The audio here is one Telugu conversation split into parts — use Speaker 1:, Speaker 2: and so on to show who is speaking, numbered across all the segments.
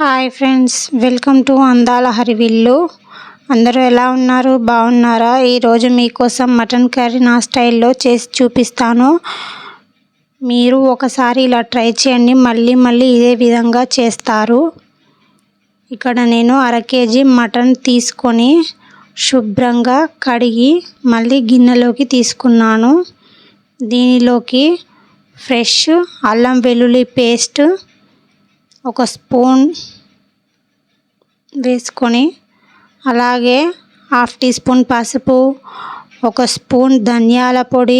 Speaker 1: హాయ్ ఫ్రెండ్స్, వెల్కమ్ టు అందాల హరివిల్లు. అందరూ ఎలా ఉన్నారు? బాగున్నారా? ఈరోజు మీకోసం మటన్ కర్రీ నా స్టైల్లో చేసి చూపిస్తాను. మీరు ఒకసారి ఇలా ట్రై చేయండి, మళ్ళీ ఇదే విధంగా చేస్తారు. ఇక్కడ నేను 1/2 kg మటన్ తీసుకొని శుభ్రంగా కడిగి మళ్ళీ గిన్నెలోకి తీసుకున్నాను. దీనిలోకి ఫ్రెష్ అల్లం వెల్లుల్లి పేస్ట్ 1 స్పూన్ వేసుకొని, అలాగే 1/2 టీ స్పూన్ పసుపు, 1 స్పూన్ ధనియాల పొడి,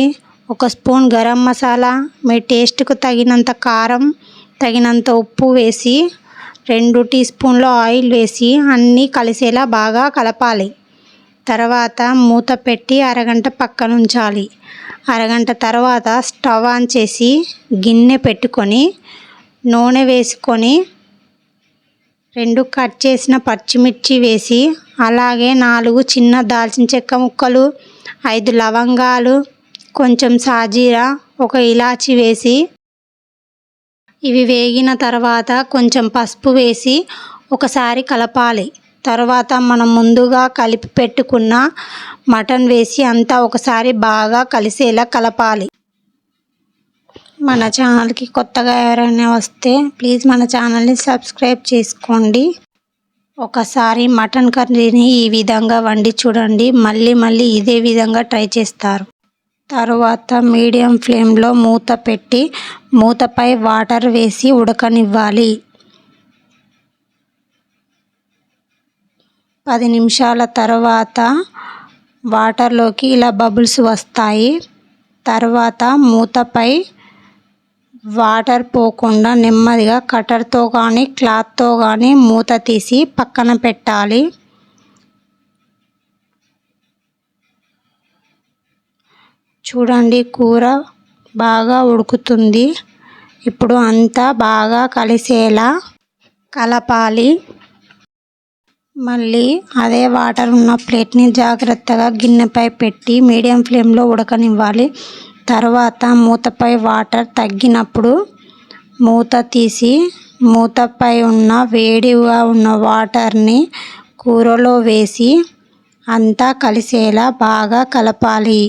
Speaker 1: 1 స్పూన్ గరం మసాలా, మీ టేస్ట్కు తగినంత కారం, తగినంత ఉప్పు వేసి 2 టీ స్పూన్ల ఆయిల్ వేసి అన్నీ కలిసేలా బాగా కలపాలి. తర్వాత మూత పెట్టి అరగంట పక్కన ఉంచాలి. అరగంట తర్వాత స్టవ్ ఆన్ చేసి గిన్నె పెట్టుకొని నూనె వేసుకొని 2 కట్ చేసిన పచ్చిమిర్చి వేసి, అలాగే 4 చిన్న దాల్చిన చెక్క ముక్కలు, 5 లవంగాలు, కొంచెం సాజీరా, 1 ఇలాచి వేసి ఇవి వేగిన తర్వాత కొంచెం పసుపు వేసి ఒకసారి కలపాలి. తర్వాత మనం ముందుగా కలిపి పెట్టుకున్న మటన్ వేసి అంతా ఒకసారి బాగా కలిసేలా కలపాలి. మన ఛానల్కి కొత్తగా ఎవరైనా వస్తే ప్లీజ్ మన ఛానల్ని సబ్స్క్రైబ్ చేసుకోండి. ఒకసారి మటన్ కర్రీని ఈ విధంగా వండి చూడండి, మళ్ళీ ఇదే విధంగా ట్రై చేస్తారు. తరువాత మీడియం ఫ్లేమ్లో మూత పెట్టి మూతపై వాటర్ వేసి ఉడకనివ్వాలి. 10 నిమిషాల తర్వాత వాటర్లోకి ఇలా బబుల్స్ వస్తాయి. తర్వాత మూతపై వాటర్ పోకుండా నెమ్మదిగా కట్టర్తో కానీ క్లాత్తో కానీ మూత తీసి పక్కన పెట్టాలి. చూడండి, కూర బాగా ఉడుకుతుంది. ఇప్పుడు అంతా బాగా కలిసేలా కలపాలి. మళ్ళీ అదే వాటర్ ఉన్న ప్లేట్ని జాగ్రత్తగా గిన్నెపై పెట్టి మీడియం ఫ్లేమ్లో ఉడకనివ్వాలి. తర్వాత మూతపై వాటర్ తగ్గినప్పుడు మూత తీసి మూతపై ఉన్న వేడిగా ఉన్న వాటర్ని కూరలో వేసి అంతా కలిసేలా బాగా కలపాలి.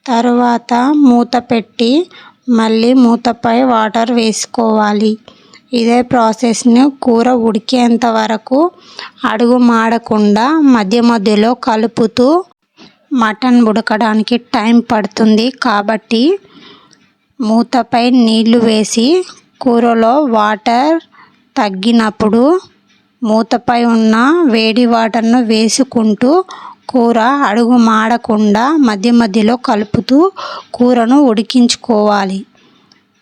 Speaker 1: తరువాత మూత పెట్టి మళ్ళీ మూతపై వాటర్ వేసుకోవాలి. ఇదే ప్రాసెస్ను కూర ఉడికేంత వరకు అడుగు మాడకుండా మధ్యలో కలుపుతూ, మటన్ ఉడకడానికి టైం పడుతుంది కాబట్టి మూతపై నీళ్లు వేసి కూరలో వాటర్ తగ్గినప్పుడు మూతపై ఉన్న వేడి వాటర్ను వేసుకుంటూ కూర అడుగు మాడకుండా మధ్యలో కలుపుతూ కూరను ఉడికించుకోవాలి.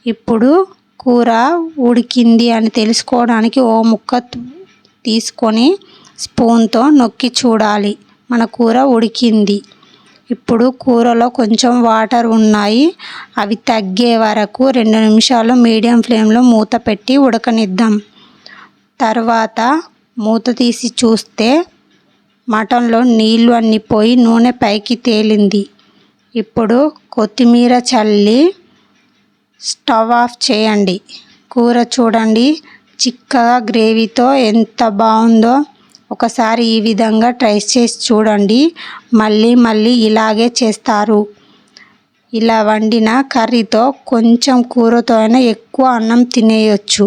Speaker 1: ఇప్పుడు కూర ఉడికింది అని తెలుసుకోవడానికి ఓ ముక్క తీసుకొని స్పూన్తో నొక్కి చూడాలి. మన కూర ఉడికింది. ఇప్పుడు కూరలో కొంచెం వాటర్ ఉన్నాయి. అవి తగ్గే వరకు 2 నిమిషాలు మీడియం ఫ్లేమ్లో మూత పెట్టి ఉడకనిద్దాం. తర్వాత మూత తీసి చూస్తే మటన్లో నీళ్లు అన్నీ పోయి నూనె పైకి తేలింది. ఇప్పుడు కొత్తిమీర చల్లి స్టవ్ ఆఫ్ చేయండి. కూర చూడండి, చిక్కగా గ్రేవీతో ఎంత బాగుందో. ఒకసారి ఈ విధంగా ట్రై చేసి చూడండి, మళ్ళీ ఇలాగే చేస్తారు. ఇలా వండిన కర్రీతో కొంచెం కూరతో అయినా ఎక్కువ అన్నం తినేయొచ్చు.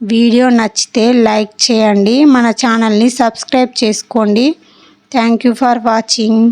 Speaker 1: వీడియో నచ్చితే లైక్ చేయండి, మన ఛానల్ని సబ్స్క్రైబ్ చేసుకోండి. Thank you for watching.